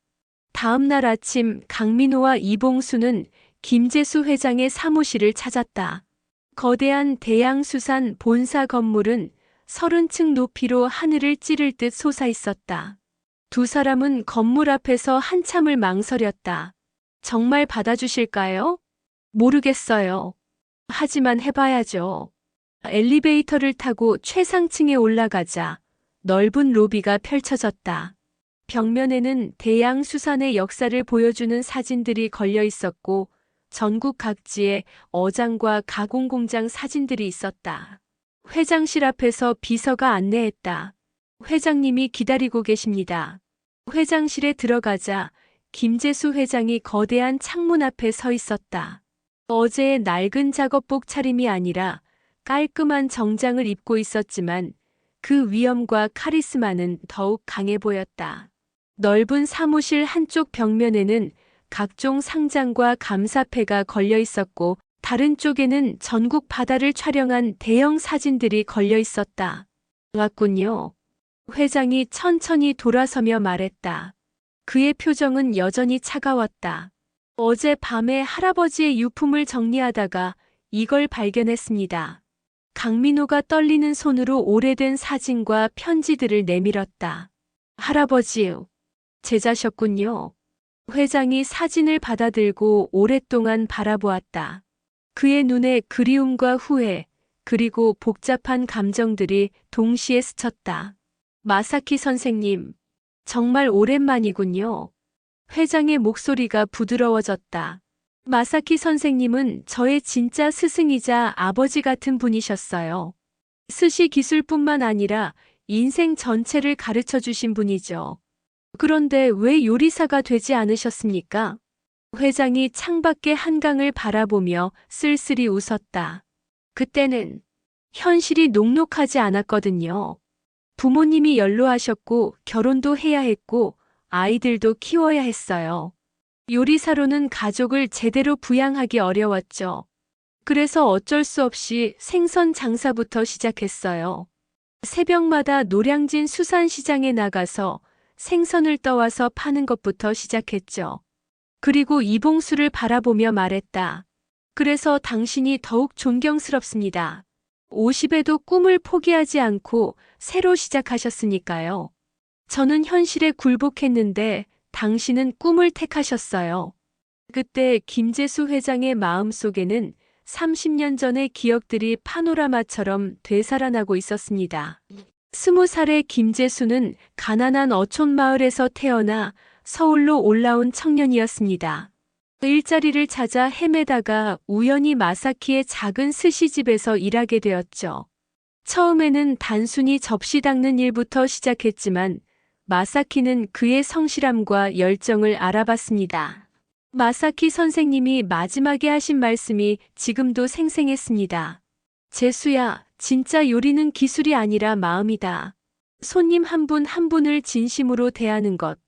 다음 날 아침 강민호와 이봉수는 김재수 회장의 사무실을 찾았다. 거대한 대양수산 본사 건물은 30층 높이로 하늘을 찌를 듯 솟아 있었다. 두 사람은 건물 앞에서 한참을 망설였다. 정말 받아주실까요? 모르겠어요. 하지만 해봐야죠. 엘리베이터를 타고 최상층에 올라가자 넓은 로비가 펼쳐졌다. 벽면에는 대양수산의 역사를 보여주는 사진들이 걸려 있었고 전국 각지에 어장과 가공공장 사진들이 있었다. 회장실 앞에서 비서가 안내했다. 회장님이 기다리고 계십니다. 회장실에 들어가자 김재수 회장이 거대한 창문 앞에 서 있었다. 어제의 낡은 작업복 차림이 아니라 깔끔한 정장을 입고 있었지만 그 위엄과 카리스마는 더욱 강해 보였다. 넓은 사무실 한쪽 벽면에는 각종 상장과 감사패가 걸려 있었고 다른 쪽에는 전국 바다를 촬영한 대형 사진들이 걸려 있었다. 왔군요. 회장이 천천히 돌아서며 말했다. 그의 표정은 여전히 차가웠다. 어제 밤에 할아버지의 유품을 정리하다가 이걸 발견했습니다. 강민호가 떨리는 손으로 오래된 사진과 편지들을 내밀었다. 할아버지요. 제자셨군요. 회장이 사진을 받아들고 오랫동안 바라보았다. 그의 눈에 그리움과 후회, 그리고 복잡한 감정들이 동시에 스쳤다. 마사키 선생님, 정말 오랜만이군요. 회장의 목소리가 부드러워졌다. 마사키 선생님은 저의 진짜 스승이자 아버지 같은 분이셨어요. 스시 기술뿐만 아니라 인생 전체를 가르쳐 주신 분이죠. 그런데 왜 요리사가 되지 않으셨습니까? 회장이 창밖의 한강을 바라보며 쓸쓸히 웃었다. 그때는 현실이 녹록하지 않았거든요. 부모님이 연로하셨고 결혼도 해야 했고 아이들도 키워야 했어요. 요리사로는 가족을 제대로 부양하기 어려웠죠. 그래서 어쩔 수 없이 생선 장사부터 시작했어요. 새벽마다 노량진 수산시장에 나가서 생선을 떠와서 파는 것부터 시작했죠. 그리고 이봉수를 바라보며 말했다. 그래서 당신이 더욱 존경스럽습니다. 50에도 꿈을 포기하지 않고 새로 시작하셨으니까요. 저는 현실에 굴복했는데 당신은 꿈을 택하셨어요. 그때 김재수 회장의 마음속에는 30년 전의 기억들이 파노라마처럼 되살아나고 있었습니다. 20살의 김재수는 가난한 어촌 마을에서 태어나 서울로 올라온 청년이었습니다. 일자리를 찾아 헤매다가 우연히 마사키의 작은 스시집에서 일하게 되었죠. 처음에는 단순히 접시 닦는 일부터 시작했지만 마사키는 그의 성실함과 열정을 알아봤습니다. 마사키 선생님이 마지막에 하신 말씀이 지금도 생생했습니다. 재수야, 진짜 요리는 기술이 아니라 마음이다. 손님 한 분 한 분을 진심으로 대하는 것,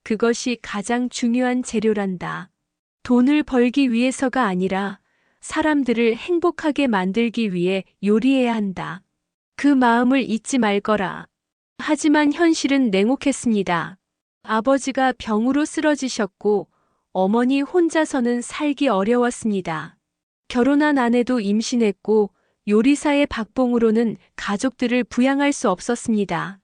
그것이 가장 중요한 재료란다. 돈을 벌기 위해서가 아니라 사람들을 행복하게 만들기 위해 요리해야 한다. 그 마음을 잊지 말거라. 하지만 현실은 냉혹했습니다. 아버지가 병으로 쓰러지셨고 어머니 혼자서는 살기 어려웠습니다. 결혼한 아내도 임신했고 요리사의 박봉으로는 가족들을 부양할 수 없었습니다.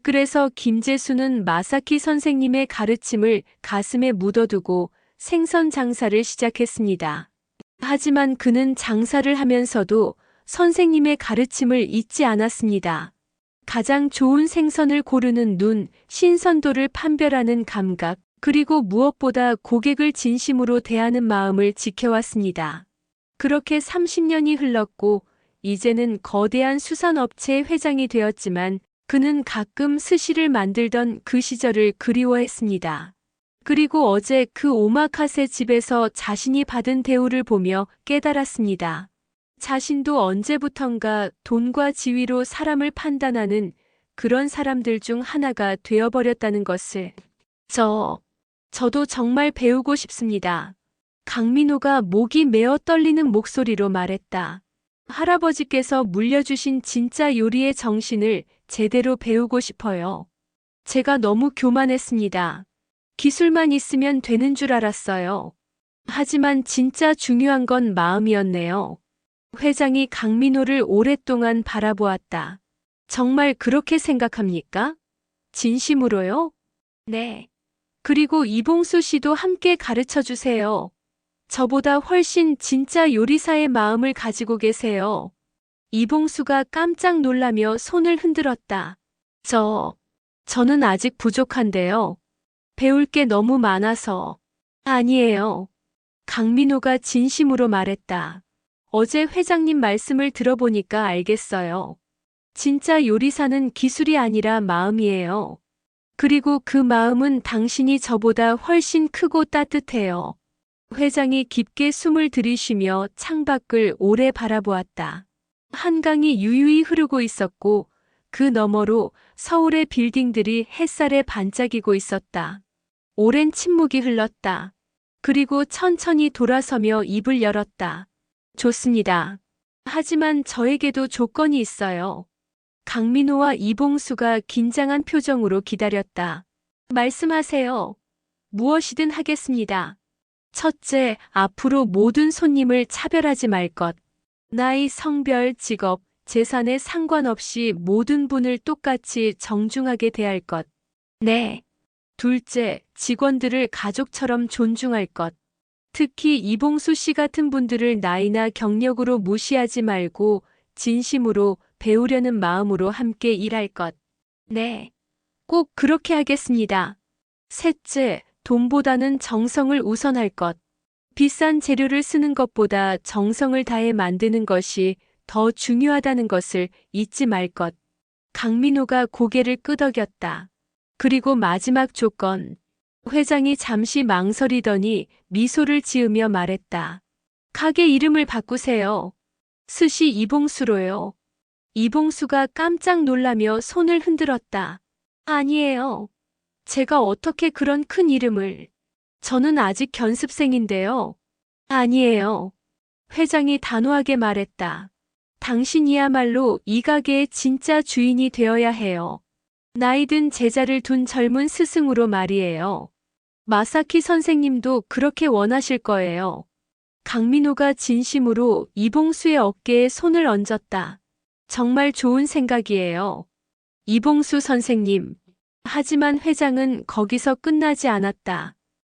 그래서 김재수는 마사키 선생님의 가르침을 가슴에 묻어두고 생선 장사를 시작했습니다. 하지만 그는 장사를 하면서도 선생님의 가르침을 잊지 않았습니다. 가장 좋은 생선을 고르는 눈, 신선도를 판별하는 감각, 그리고 무엇보다 고객을 진심으로 대하는 마음을 지켜왔습니다. 그렇게 30년이 흘렀고 이제는 거대한 수산업체의 회장이 되었지만 그는 가끔 스시를 만들던 그 시절을 그리워했습니다. 그리고 어제 그 오마카세 집에서 자신이 받은 대우를 보며 깨달았습니다. 자신도 언제부턴가 돈과 지위로 사람을 판단하는 그런 사람들 중 하나가 되어버렸다는 것을. 저도 정말 배우고 싶습니다. 강민호가 목이 메어 떨리는 목소리로 말했다. 할아버지께서 물려주신 진짜 요리의 정신을 제대로 배우고 싶어요. 제가 너무 교만했습니다. 기술만 있으면 되는 줄 알았어요. 하지만 진짜 중요한 건 마음이었네요. 회장이 강민호를 오랫동안 바라보았다. 정말 그렇게 생각합니까? 진심으로요? 네. 그리고 이봉수 씨도 함께 가르쳐 주세요. 저보다 훨씬 진짜 요리사의 마음을 가지고 계세요. 이봉수가 깜짝 놀라며 손을 흔들었다. 저는 아직 부족한데요. 배울 게 너무 많아서. 아니에요. 강민호가 진심으로 말했다. 어제 회장님 말씀을 들어보니까 알겠어요. 진짜 요리사는 기술이 아니라 마음이에요. 그리고 그 마음은 당신이 저보다 훨씬 크고 따뜻해요. 회장이 깊게 숨을 들이쉬며 창밖을 오래 바라보았다. 한강이 유유히 흐르고 있었고 그 너머로 서울의 빌딩들이 햇살에 반짝이고 있었다. 오랜 침묵이 흘렀다. 그리고 천천히 돌아서며 입을 열었다. 좋습니다. 하지만 저에게도 조건이 있어요. 강민호와 이봉수가 긴장한 표정으로 기다렸다. 말씀하세요. 무엇이든 하겠습니다. 첫째, 앞으로 모든 손님을 차별하지 말 것. 나이, 성별, 직업, 재산에 상관없이 모든 분을 똑같이 정중하게 대할 것. 네. 둘째, 직원들을 가족처럼 존중할 것. 특히 이봉수 씨 같은 분들을 나이나 경력으로 무시하지 말고 진심으로 배우려는 마음으로 함께 일할 것. 네. 꼭 그렇게 하겠습니다. 셋째, 돈보다는 정성을 우선할 것. 비싼 재료를 쓰는 것보다 정성을 다해 만드는 것이 더 중요하다는 것을 잊지 말 것. 강민호가 고개를 끄덕였다. 그리고 마지막 조건. 회장이 잠시 망설이더니 미소를 지으며 말했다. 가게 이름을 바꾸세요. 스시 이봉수로요. 이봉수가 깜짝 놀라며 손을 흔들었다. 아니에요. 제가 어떻게 그런 큰 이름을. 저는 아직 견습생인데요. 아니에요. 회장이 단호하게 말했다. 당신이야말로 이 가게의 진짜 주인이 되어야 해요. 나이든 제자를 둔 젊은 스승으로 말이에요. 마사키 선생님도 그렇게 원하실 거예요. 강민호가 진심으로 이봉수의 어깨에 손을 얹었다. 정말 좋은 생각이에요. 이봉수 선생님. 하지만 회장은 거기서 끝나지 않았다.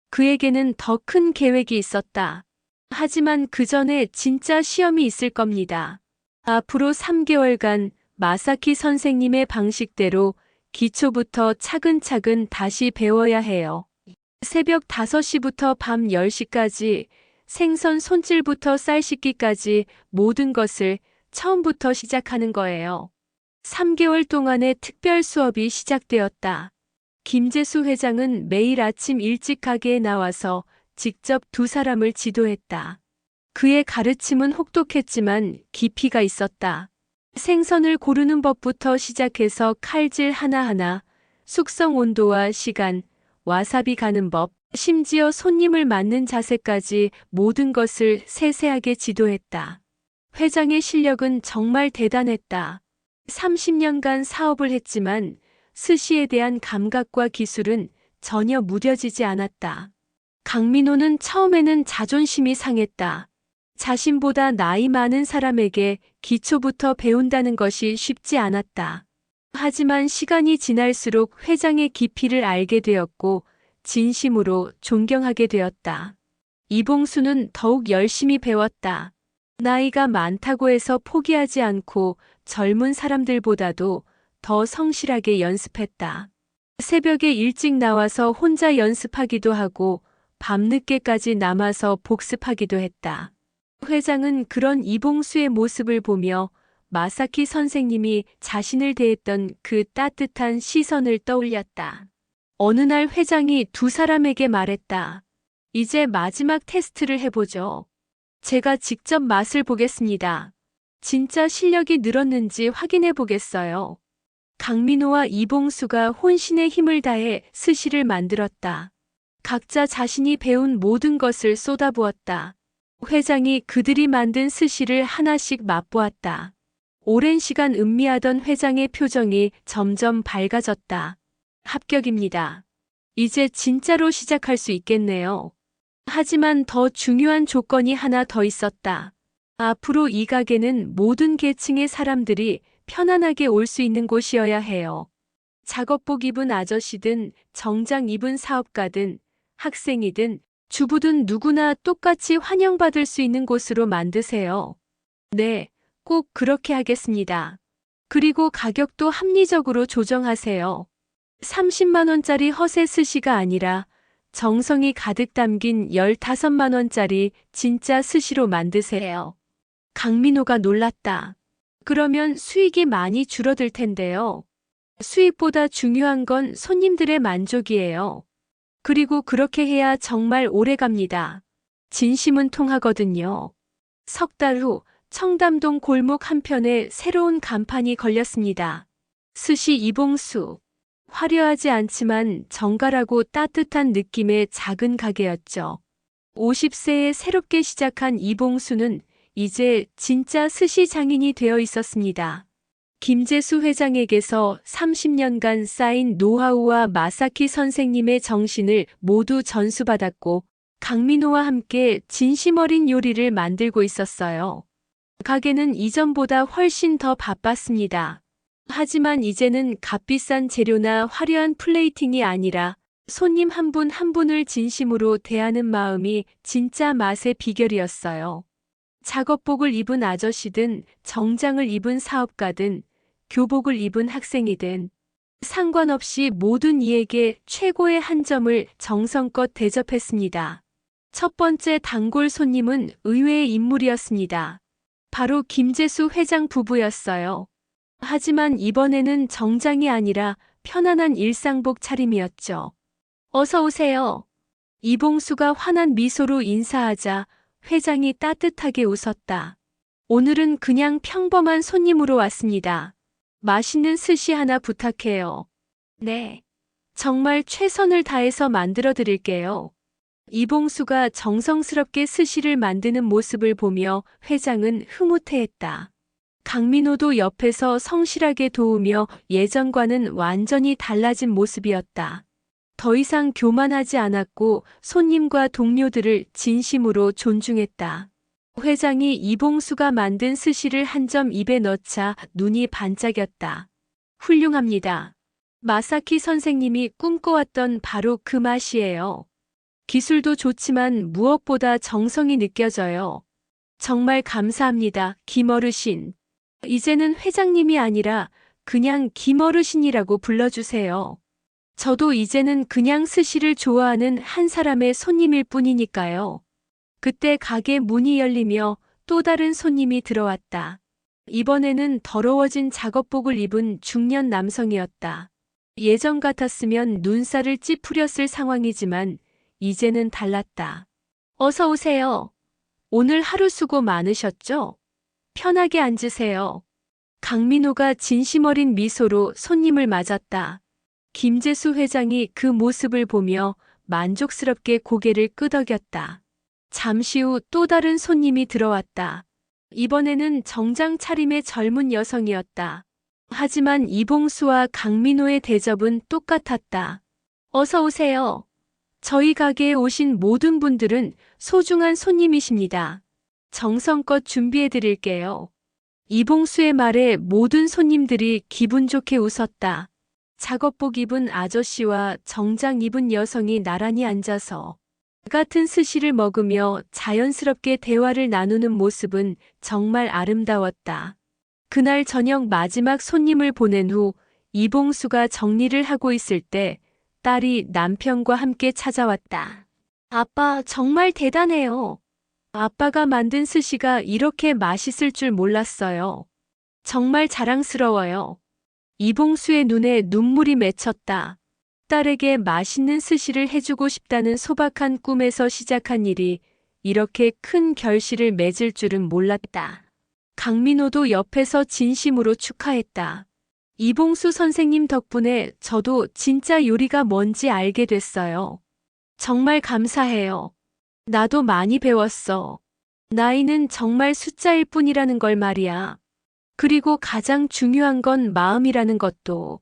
그에게는 더 큰 계획이 있었다. 하지만 그 전에 진짜 시험이 있을 겁니다. 앞으로 3개월간 마사키 선생님의 방식대로 기초부터 차근차근 다시 배워야 해요. 새벽 5시부터 밤 10시까지 생선 손질부터 쌀 씻기까지 모든 것을 처음부터 시작하는 거예요. 3개월 동안의 특별 수업이 시작되었다. 김재수 회장은 매일 아침 일찍 가게에 나와서 직접 두 사람을 지도했다. 그의 가르침은 혹독했지만 깊이가 있었다. 생선을 고르는 법부터 시작해서 칼질 하나하나, 숙성 온도와 시간, 와사비 가는 법, 심지어 손님을 맞는 자세까지 모든 것을 세세하게 지도했다. 회장의 실력은 정말 대단했다. 30년간 사업을 했지만 스시에 대한 감각과 기술은 전혀 무뎌지지 않았다. 강민호는 처음에는 자존심이 상했다. 자신보다 나이 많은 사람에게 기초부터 배운다는 것이 쉽지 않았다. 하지만 시간이 지날수록 회장의 깊이를 알게 되었고 진심으로 존경하게 되었다. 이봉수는 더욱 열심히 배웠다. 나이가 많다고 해서 포기하지 않고 젊은 사람들보다도 더 성실하게 연습했다. 새벽에 일찍 나와서 혼자 연습하기도 하고 밤늦게까지 남아서 복습하기도 했다. 회장은 그런 이봉수의 모습을 보며 마사키 선생님이 자신을 대했던 그 따뜻한 시선을 떠올렸다. 어느 날 회장이 두 사람에게 말했다. 이제 마지막 테스트를 해보죠. 제가 직접 맛을 보겠습니다. 진짜 실력이 늘었는지 확인해 보겠어요. 강민호와 이봉수가 혼신의 힘을 다해 스시를 만들었다. 각자 자신이 배운 모든 것을 쏟아부었다. 회장이 그들이 만든 스시를 하나씩 맛보았다. 오랜 시간 음미하던 회장의 표정이 점점 밝아졌다. 합격입니다. 이제 진짜로 시작할 수 있겠네요. 하지만 더 중요한 조건이 하나 더 있었다. 앞으로 이 가게는 모든 계층의 사람들이 편안하게 올 수 있는 곳이어야 해요. 작업복 입은 아저씨든 정장 입은 사업가든 학생이든 주부든 누구나 똑같이 환영받을 수 있는 곳으로 만드세요. 네, 꼭 그렇게 하겠습니다. 그리고 가격도 합리적으로 조정하세요. 30만 원짜리 허세 스시가 아니라 정성이 가득 담긴 15만 원짜리 진짜 스시로 만드세요. 강민호가 놀랐다. 그러면 수익이 많이 줄어들 텐데요. 수익보다 중요한 건 손님들의 만족이에요. 그리고 그렇게 해야 정말 오래 갑니다. 진심은 통하거든요. 석 달 후 청담동 골목 한편에 새로운 간판이 걸렸습니다. 스시 이봉수. 화려하지 않지만 정갈하고 따뜻한 느낌의 작은 가게였죠. 50세에 새롭게 시작한 이봉수는 이제 진짜 스시 장인이 되어 있었습니다. 김재수 회장에게서 30년간 쌓인 노하우와 마사키 선생님의 정신을 모두 전수받았고 강민호와 함께 진심 어린 요리를 만들고 있었어요. 가게는 이전보다 훨씬 더 바빴습니다. 하지만 이제는 값비싼 재료나 화려한 플레이팅이 아니라 손님 한 분 한 분을 진심으로 대하는 마음이 진짜 맛의 비결이었어요. 작업복을 입은 아저씨든 정장을 입은 사업가든 교복을 입은 학생이든 상관없이 모든 이에게 최고의 한 점을 정성껏 대접했습니다. 첫 번째 단골 손님은 의외의 인물이었습니다. 바로 김재수 회장 부부였어요. 하지만 이번에는 정장이 아니라 편안한 일상복 차림이었죠. 어서 오세요. 이봉수가 환한 미소로 인사하자 회장이 따뜻하게 웃었다. 오늘은 그냥 평범한 손님으로 왔습니다. 맛있는 스시 하나 부탁해요. 네. 정말 최선을 다해서 만들어 드릴게요. 이봉수가 정성스럽게 스시를 만드는 모습을 보며 회장은 흐뭇해했다. 강민호도 옆에서 성실하게 도우며 예전과는 완전히 달라진 모습이었다. 더 이상 교만하지 않았고 손님과 동료들을 진심으로 존중했다. 회장이 이봉수가 만든 스시를 한 점 입에 넣자 눈이 반짝였다. 훌륭합니다. 마사키 선생님이 꿈꿔왔던 바로 그 맛이에요. 기술도 좋지만 무엇보다 정성이 느껴져요. 정말 감사합니다, 김어르신. 이제는 회장님이 아니라 그냥 김어르신이라고 불러주세요. 저도 이제는 그냥 스시를 좋아하는 한 사람의 손님일 뿐이니까요. 그때 가게 문이 열리며 또 다른 손님이 들어왔다. 이번에는 더러워진 작업복을 입은 중년 남성이었다. 예전 같았으면 눈살을 찌푸렸을 상황이지만 이제는 달랐다. 어서 오세요. 오늘 하루 수고 많으셨죠? 편하게 앉으세요. 강민호가 진심 어린 미소로 손님을 맞았다. 김재수 회장이 그 모습을 보며 만족스럽게 고개를 끄덕였다. 잠시 후 또 다른 손님이 들어왔다. 이번에는 정장 차림의 젊은 여성이었다. 하지만 이봉수와 강민호의 대접은 똑같았다. 어서 오세요. 저희 가게에 오신 모든 분들은 소중한 손님이십니다. 정성껏 준비해 드릴게요. 이봉수의 말에 모든 손님들이 기분 좋게 웃었다. 작업복 입은 아저씨와 정장 입은 여성이 나란히 앉아서 같은 스시를 먹으며 자연스럽게 대화를 나누는 모습은 정말 아름다웠다. 그날 저녁 마지막 손님을 보낸 후 이봉수가 정리를 하고 있을 때 딸이 남편과 함께 찾아왔다. 아빠 정말 대단해요. 아빠가 만든 스시가 이렇게 맛있을 줄 몰랐어요. 정말 자랑스러워요. 이봉수의 눈에 눈물이 맺혔다. 딸에게 맛있는 스시를 해주고 싶다는 소박한 꿈에서 시작한 일이 이렇게 큰 결실을 맺을 줄은 몰랐다. 강민호도 옆에서 진심으로 축하했다. 이봉수 선생님 덕분에 저도 진짜 요리가 뭔지 알게 됐어요. 정말 감사해요. 나도 많이 배웠어. 나이는 정말 숫자일 뿐이라는 걸 말이야. 그리고 가장 중요한 건 마음이라는 것도.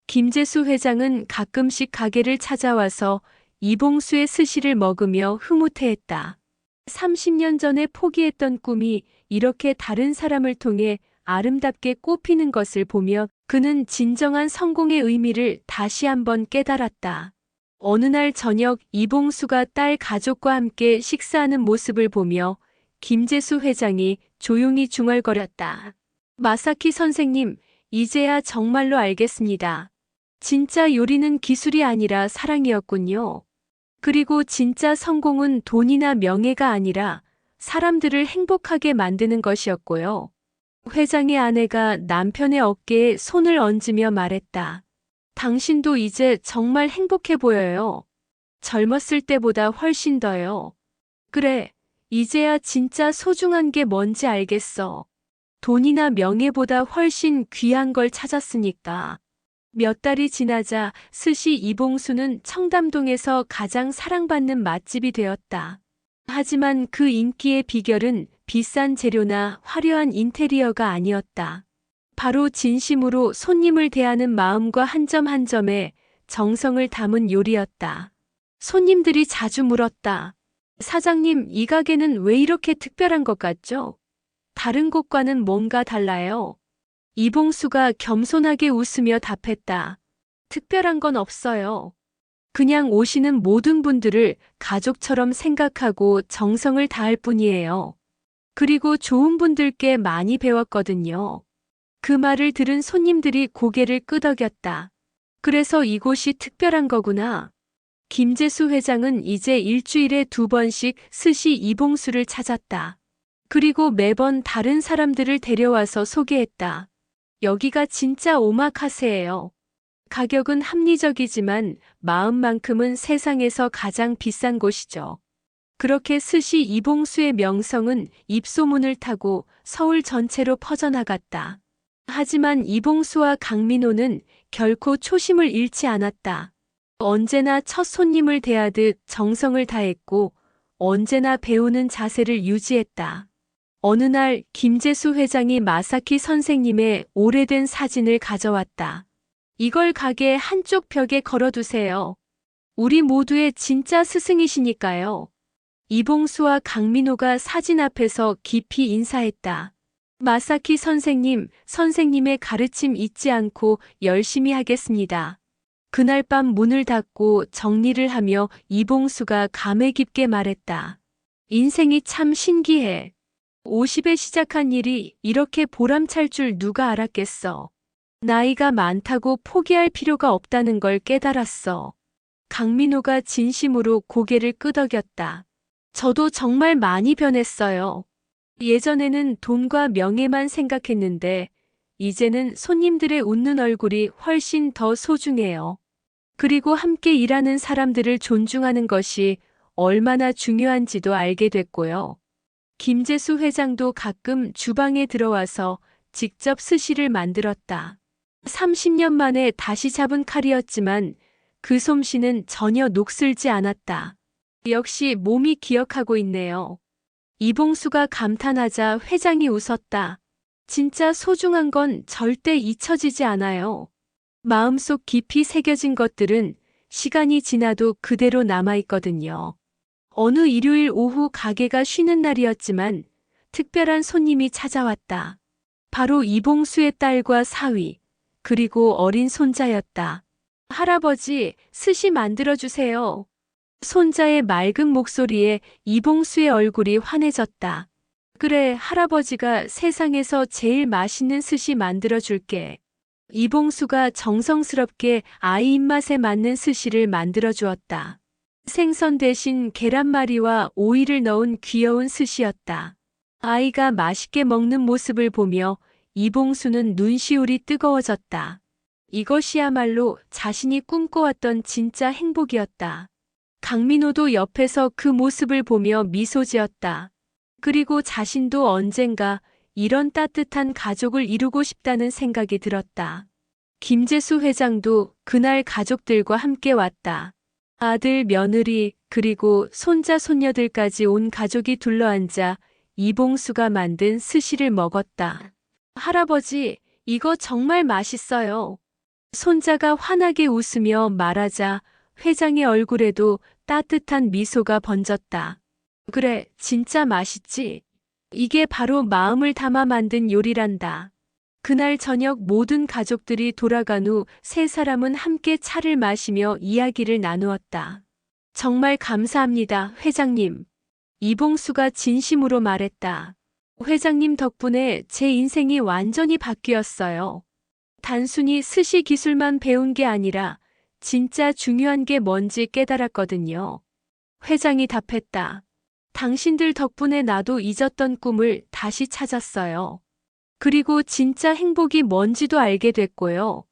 김재수 회장은 가끔씩 가게를 찾아와서 이봉수의 스시를 먹으며 흐뭇해했다. 30년 전에 포기했던 꿈이 이렇게 다른 사람을 통해 아름답게 꽃피는 것을 보며 그는 진정한 성공의 의미를 다시 한번 깨달았다. 어느 날 저녁 이봉수가 딸 가족과 함께 식사하는 모습을 보며 김재수 회장이 조용히 중얼거렸다. 마사키 선생님, 이제야 정말로 알겠습니다. 진짜 요리는 기술이 아니라 사랑이었군요. 그리고 진짜 성공은 돈이나 명예가 아니라 사람들을 행복하게 만드는 것이었고요. 회장의 아내가 남편의 어깨에 손을 얹으며 말했다. 당신도 이제 정말 행복해 보여요. 젊었을 때보다 훨씬 더요. 그래, 이제야 진짜 소중한 게 뭔지 알겠어. 돈이나 명예보다 훨씬 귀한 걸 찾았으니까. 몇 달이 지나자 스시 이봉수는 청담동에서 가장 사랑받는 맛집이 되었다. 하지만 그 인기의 비결은 비싼 재료나 화려한 인테리어가 아니었다. 바로 진심으로 손님을 대하는 마음과 한 점 한 점에 정성을 담은 요리였다. 손님들이 자주 물었다. 사장님, 이 가게는 왜 이렇게 특별한 것 같죠? 다른 곳과는 뭔가 달라요. 이봉수가 겸손하게 웃으며 답했다. 특별한 건 없어요. 그냥 오시는 모든 분들을 가족처럼 생각하고 정성을 다할 뿐이에요. 그리고 좋은 분들께 많이 배웠거든요. 그 말을 들은 손님들이 고개를 끄덕였다. 그래서 이곳이 특별한 거구나. 김재수 회장은 이제 일주일에 2번씩 스시 이봉수를 찾았다. 그리고 매번 다른 사람들을 데려와서 소개했다. 여기가 진짜 오마카세예요. 가격은 합리적이지만 마음만큼은 세상에서 가장 비싼 곳이죠. 그렇게 스시 이봉수의 명성은 입소문을 타고 서울 전체로 퍼져나갔다. 하지만 이봉수와 강민호는 결코 초심을 잃지 않았다. 언제나 첫 손님을 대하듯 정성을 다했고 언제나 배우는 자세를 유지했다. 어느 날 김재수 회장이 마사키 선생님의 오래된 사진을 가져왔다. 이걸 가게 한쪽 벽에 걸어두세요. 우리 모두의 진짜 스승이시니까요. 이봉수와 강민호가 사진 앞에서 깊이 인사했다. 마사키 선생님, 선생님의 가르침 잊지 않고 열심히 하겠습니다. 그날 밤 문을 닫고 정리를 하며 이봉수가 감회 깊게 말했다. 인생이 참 신기해. 50에 시작한 일이 이렇게 보람찰 줄 누가 알았겠어. 나이가 많다고 포기할 필요가 없다는 걸 깨달았어. 강민호가 진심으로 고개를 끄덕였다. 저도 정말 많이 변했어요. 예전에는 돈과 명예만 생각했는데 이제는 손님들의 웃는 얼굴이 훨씬 더 소중해요. 그리고 함께 일하는 사람들을 존중하는 것이 얼마나 중요한지도 알게 됐고요. 김재수 회장도 가끔 주방에 들어와서 직접 스시를 만들었다. 30년 만에 다시 잡은 칼이었지만 그 솜씨는 전혀 녹슬지 않았다. 역시 몸이 기억하고 있네요. 이봉수가 감탄하자 회장이 웃었다. 진짜 소중한 건 절대 잊혀지지 않아요. 마음속 깊이 새겨진 것들은 시간이 지나도 그대로 남아있거든요. 어느 일요일 오후 가게가 쉬는 날이었지만 특별한 손님이 찾아왔다. 바로 이봉수의 딸과 사위, 그리고 어린 손자였다. 할아버지, 스시 만들어주세요. 손자의 맑은 목소리에 이봉수의 얼굴이 환해졌다. 그래, 할아버지가 세상에서 제일 맛있는 스시 만들어줄게. 이봉수가 정성스럽게 아이 입맛에 맞는 스시를 만들어주었다. 생선 대신 계란말이와 오이를 넣은 귀여운 스시였다. 아이가 맛있게 먹는 모습을 보며 이봉수는 눈시울이 뜨거워졌다. 이것이야말로 자신이 꿈꿔왔던 진짜 행복이었다. 강민호도 옆에서 그 모습을 보며 미소 지었다. 그리고 자신도 언젠가 이런 따뜻한 가족을 이루고 싶다는 생각이 들었다. 김재수 회장도 그날 가족들과 함께 왔다. 아들, 며느리, 그리고 손자, 손녀들까지 온 가족이 둘러앉아 이봉수가 만든 스시를 먹었다. 할아버지, 이거 정말 맛있어요. 손자가 환하게 웃으며 말하자 회장의 얼굴에도 따뜻한 미소가 번졌다. 그래, 진짜 맛있지? 이게 바로 마음을 담아 만든 요리란다. 그날 저녁 모든 가족들이 돌아간 후 세 사람은 함께 차를 마시며 이야기를 나누었다. 정말 감사합니다, 회장님. 이봉수가 진심으로 말했다. 회장님 덕분에 제 인생이 완전히 바뀌었어요. 단순히 스시 기술만 배운 게 아니라 진짜 중요한 게 뭔지 깨달았거든요. 회장이 답했다. 당신들 덕분에 나도 잊었던 꿈을 다시 찾았어요. 그리고 진짜 행복이 뭔지도 알게 됐고요.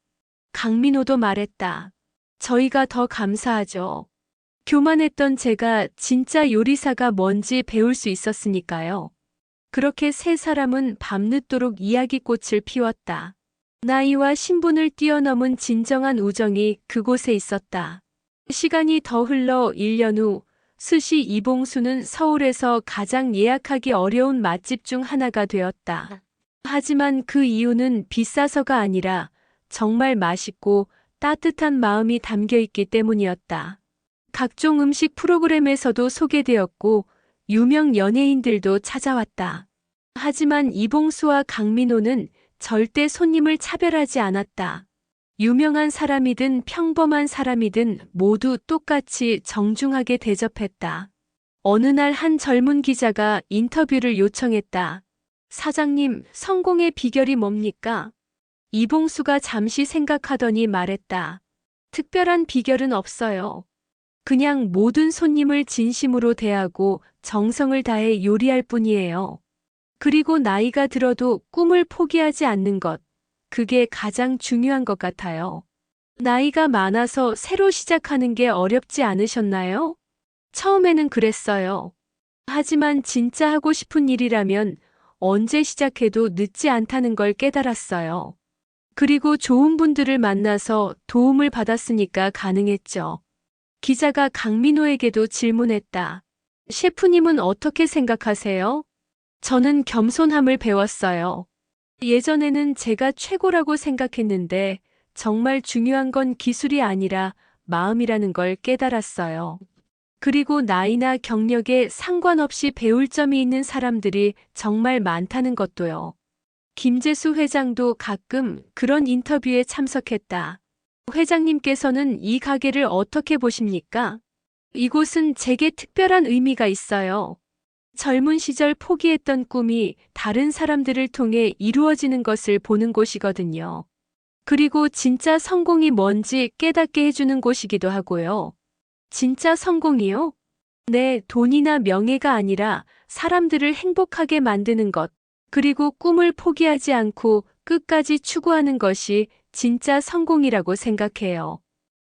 강민호도 말했다. 저희가 더 감사하죠. 교만했던 제가 진짜 요리사가 뭔지 배울 수 있었으니까요. 그렇게 세 사람은 밤늦도록 이야기꽃을 피웠다. 나이와 신분을 뛰어넘은 진정한 우정이 그곳에 있었다. 시간이 더 흘러 1년 후 스시 이봉수는 서울에서 가장 예약하기 어려운 맛집 중 하나가 되었다. 하지만 그 이유는 비싸서가 아니라 정말 맛있고 따뜻한 마음이 담겨 있기 때문이었다. 각종 음식 프로그램에서도 소개되었고 유명 연예인들도 찾아왔다. 하지만 이봉수와 강민호는 절대 손님을 차별하지 않았다. 유명한 사람이든 평범한 사람이든 모두 똑같이 정중하게 대접했다. 어느 날 한 젊은 기자가 인터뷰를 요청했다. 사장님, 성공의 비결이 뭡니까? 이봉수가 잠시 생각하더니 말했다. 특별한 비결은 없어요. 그냥 모든 손님을 진심으로 대하고 정성을 다해 요리할 뿐이에요. 그리고 나이가 들어도 꿈을 포기하지 않는 것. 그게 가장 중요한 것 같아요. 나이가 많아서 새로 시작하는 게 어렵지 않으셨나요? 처음에는 그랬어요. 하지만 진짜 하고 싶은 일이라면 언제 시작해도 늦지 않다는 걸 깨달았어요. 그리고 좋은 분들을 만나서 도움을 받았으니까 가능했죠. 기자가 강민호에게도 질문했다. 셰프님은 어떻게 생각하세요? 저는 겸손함을 배웠어요. 예전에는 제가 최고라고 생각했는데 정말 중요한 건 기술이 아니라 마음이라는 걸 깨달았어요. 그리고 나이나 경력에 상관없이 배울 점이 있는 사람들이 정말 많다는 것도요. 김재수 회장도 가끔 그런 인터뷰에 참석했다. 회장님께서는 이 가게를 어떻게 보십니까? 이곳은 제게 특별한 의미가 있어요. 젊은 시절 포기했던 꿈이 다른 사람들을 통해 이루어지는 것을 보는 곳이거든요. 그리고 진짜 성공이 뭔지 깨닫게 해주는 곳이기도 하고요. 진짜 성공이요? 네, 돈이나 명예가 아니라 사람들을 행복하게 만드는 것, 그리고 꿈을 포기하지 않고 끝까지 추구하는 것이 진짜 성공이라고 생각해요.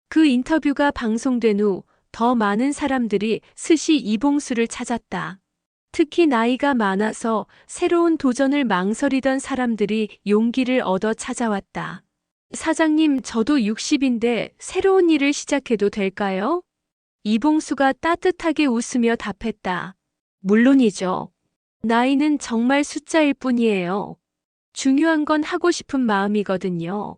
그 인터뷰가 방송된 후 더 많은 사람들이 스시 이봉수를 찾았다. 특히 나이가 많아서 새로운 도전을 망설이던 사람들이 용기를 얻어 찾아왔다. 사장님, 저도 60인데 새로운 일을 시작해도 될까요? 이봉수가 따뜻하게 웃으며 답했다. 물론이죠. 나이는 정말 숫자일 뿐이에요. 중요한 건 하고 싶은 마음이거든요.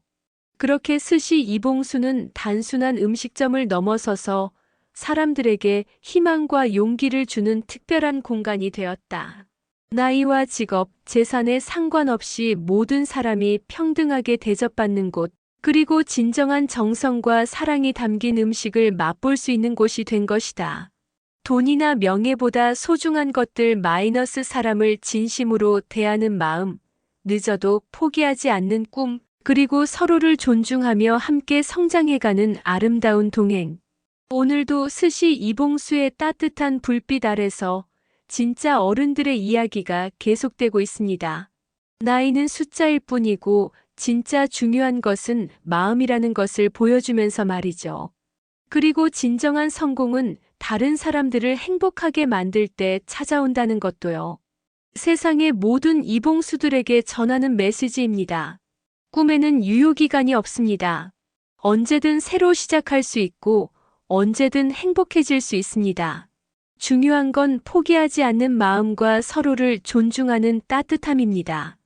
그렇게 스시 이봉수는 단순한 음식점을 넘어서서 사람들에게 희망과 용기를 주는 특별한 공간이 되었다. 나이와 직업, 재산에 상관없이 모든 사람이 평등하게 대접받는 곳, 그리고 진정한 정성과 사랑이 담긴 음식을 맛볼 수 있는 곳이 된 것이다. 돈이나 명예보다 소중한 것들 마이너스 사람을 진심으로 대하는 마음, 늦어도 포기하지 않는 꿈, 그리고 서로를 존중하며 함께 성장해가는 아름다운 동행. 오늘도 스시 이봉수의 따뜻한 불빛 아래서 진짜 어른들의 이야기가 계속되고 있습니다. 나이는 숫자일 뿐이고 진짜 중요한 것은 마음이라는 것을 보여주면서 말이죠. 그리고 진정한 성공은 다른 사람들을 행복하게 만들 때 찾아온다는 것도요. 세상의 모든 이봉수들에게 전하는 메시지입니다. 꿈에는 유효기간이 없습니다. 언제든 새로 시작할 수 있고 언제든 행복해질 수 있습니다. 중요한 건 포기하지 않는 마음과 서로를 존중하는 따뜻함입니다.